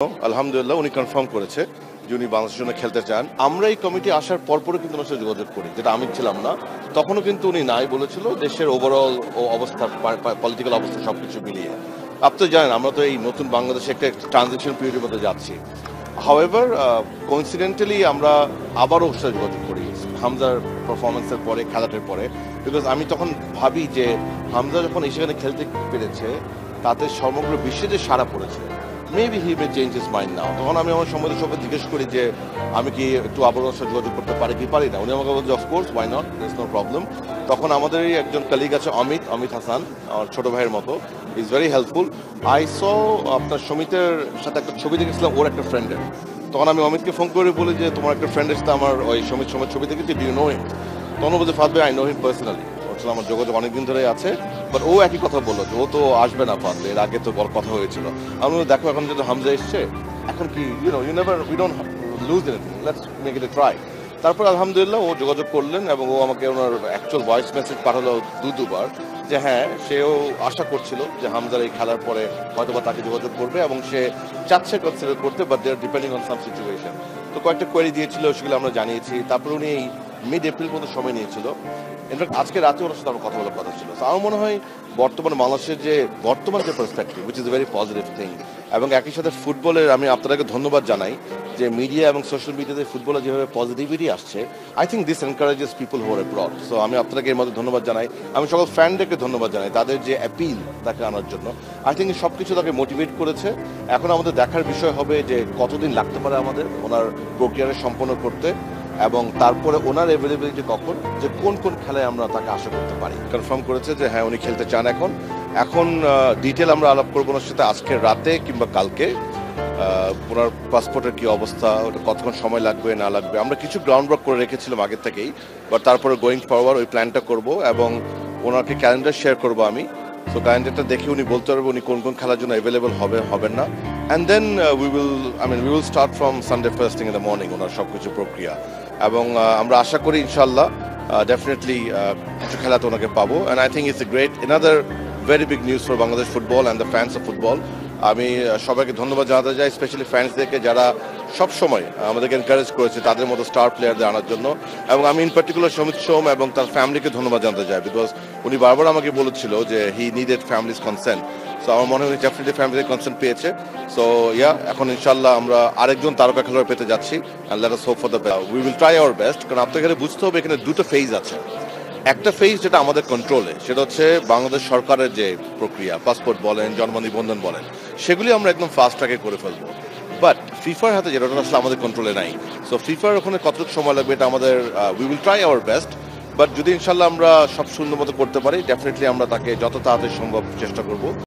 আলহামদুলিল্লাহ উনি কনফার্ম করেছে যে উনি বাংলাদেশের জন্য খেলতে চান। আমরা এই কমিটি আসার পরপরও কিন্তু ওনার সাথে যোগাযোগ করি, যেটা আমি ছিলাম না। তখনও কিন্তু উনি নাই বলেছিল, দেশের ওভারঅল অবস্থা, পলিটিক্যাল অবস্থা সবকিছু মিলিয়ে। আপনি তো জানেন আমরা তো এই নতুন বাংলাদেশে একটা ট্রানজিশন পিরিয়ডের মধ্যে যাচ্ছি। হাউএভার কোইন্সিডেন্টালি আমরা আবারও ওর সাথে যোগাযোগ করি হামজার পারফরমেন্সের পরে, খেলাটার পরে। বিকজ আমি তখন ভাবি যে হামজা যখন সেখানে খেলতে পেরেছে, তাতে সমগ্র বিশ্বে যে সাড়া পড়েছে, maybe he may change his mind now. তখন আমি আমার সম্বন্ধে সবাই জিজ্ঞেস করি যে আমি কি একটু আবার ওর সাথে যোগাযোগ করতে পারি কি পারি না। উনি আমাকে বলছে of course, why not, it's no problem. তখন আমাদেরই একজন কলিগ আছে অমিত হাসান, আমার ছোট ভাইয়ের মতো, is very helpful. I saw আপনার সমিতের সাথে একটা ছবি দেখেছিলাম ওর একটা ফ্রেন্ডের। তখন আমি অমিতকে ফোন করে বলি যে তোমার একটা ফ্রেন্ডের সাথে আমার ওই সমিত ছবি দেখেছি, ডু ইউ নো হিম? তখন বলছে ফাদ ভাই, আই নো হিম পার্সোনালি, আমার যোগাযোগ অনেকদিন ধরেই আছে। বাট ও একই কথা বললো যে ও তো আসবে না ফাদ, এর আগে তো কথা হয়েছিল। আমি দেখো এখন যদি হামজা এসছে, এখন কি we don't lose anything, let's make it A try. তারপর আলহামদুলিল্লাহ ও যোগাযোগ করলেন এবং ও আমাকে ওনার অ্যাকচুয়াল ভয়েস মেসেজ পাঠালো দুবার যে হ্যাঁ, সেও আশা করছিল যে হামজার এই খেলার পরে হয়তোবা তাকে যোগাযোগ করবে এবং সে চাচ্ছে কনসিডার করতে, but they are depending on some situation. তো কয়েকটা কোয়েরি দিয়েছিল, সেগুলো আমরা জানিয়েছি। তারপরে উনি এই মিড এপ্রিল পর্যন্ত সময় নিয়েছিল। ইনফ্যাক্ট আজকে রাতে ওনার সাথে আমার কথা বলার কথা ছিল। আমার মনে হয় বর্তমান বাংলাদেশের যে perspective, which is a very positive thing. এবং একই সাথে ফুটবলের আমি আপনাদেরকে ধন্যবাদ জানাই যে মিডিয়া এবং সোশ্যাল মিডিয়াতে ফুটবলে যেভাবে পজিটিভিটি আসছে, I think this encourages people who are abroad. So আমি আপনাদেরকে এর মধ্যে ধন্যবাদ জানাই। আমি সকল ফ্যানদেরকে ধন্যবাদ জানাই তাদের যে অ্যাপিল তাকে আনার জন্য। আই থিঙ্ক সব কিছু তাকে মোটিভেট করেছে। এখন আমাদের দেখার বিষয় হবে যে কতদিন লাগতে পারে আমাদের ওনার প্রক্রিয়াটা সম্পন্ন করতে, এবং তারপরে ওনার অ্যাভেলেবিলিটি কখন, যে কোন কোন খেলায় আমরা তাকে আশা করতে পারি। কনফার্ম করেছে যে হ্যাঁ উনি খেলতে চান। এখন ডিটেল আমরা আলাপ করবো ওনার সাথে আজকে রাতে কিংবা কালকে। ওনার পাসপোর্টের কি অবস্থা, ওটা কতক্ষণ সময় লাগবে না লাগবে, আমরা কিছু গ্রাউন্ড ওয়ার্ক করে রেখেছিলাম আগের থেকেই। বাট তারপরে গোয়িং ফরওয়ার্ড ওই প্ল্যানটা করবো এবং ওনাকে ক্যালেন্ডার শেয়ার করবো আমি। সো ক্যালেন্ডারটা দেখে উনি বলতে পারবে উনি কোন কোন খেলার জন্য অ্যাভেলেবল হবেন না। And then we will start from Sunday first thing in the morning ওনার সব কিছু প্রক্রিয়া। এবং আমরা আশা করি ইনশাল্লাহ ডেফিনেটলি কিছু খেলাতে ওনাকে পাবো। And I think it's a great another very big news for Bangladesh football and the fans of football. আমি সবাইকে ধন্যবাদ জানাতে চাই, স্পেশালি ফ্যান্সদেরকে যারা সবসময় আমাদেরকে এনকারেজ করেছে তাদের মতো স্টার প্লেয়ারদের আনার জন্য। এবং আমি ইন পার্টিকুলার সমিত সোম এবং তার ফ্যামিলিকে ধন্যবাদ জানাতে চাই, বিকজ উনি বারবার আমাকে বলেছিল যে he needed family's consent. So আমার মনে হয় উনি ডেফিনেটলি ফ্যামিলির কনসেন্ট পেয়েছে। সো এখন ইনশাল্লাহ আমরা আরেকজন তারকা খেলোয়াড় পেতে যাচ্ছি। And let us hope for the best. We will try our best. কারণ আপনাকে এখানে বুঝতে হবে এখানে দুটো ফেজ আছে। একটা ফেজ যেটা আমাদের কন্ট্রোলে, সেটা হচ্ছে বাংলাদেশ সরকারের যে প্রক্রিয়া, পাসপোর্ট বলেন, জন্ম নিবন্ধন বলেন, সেগুলি আমরা একদম ফাস্ট ট্র্যাকে করে ফেলবো। বাট ফিফার হাতে যেটা আসলে আমাদের কন্ট্রোলে নাই। সো ফিফার ওখানে কতটুকু সময় লাগবে এটা আমাদের, we will try our best. But যদি ইনশাল্লাহ আমরা সব সুন্দর মতো করতে পারি, ডেফিনেটলি আমরা তাকে যত তাড়াতাড়ি সম্ভব চেষ্টা করবো।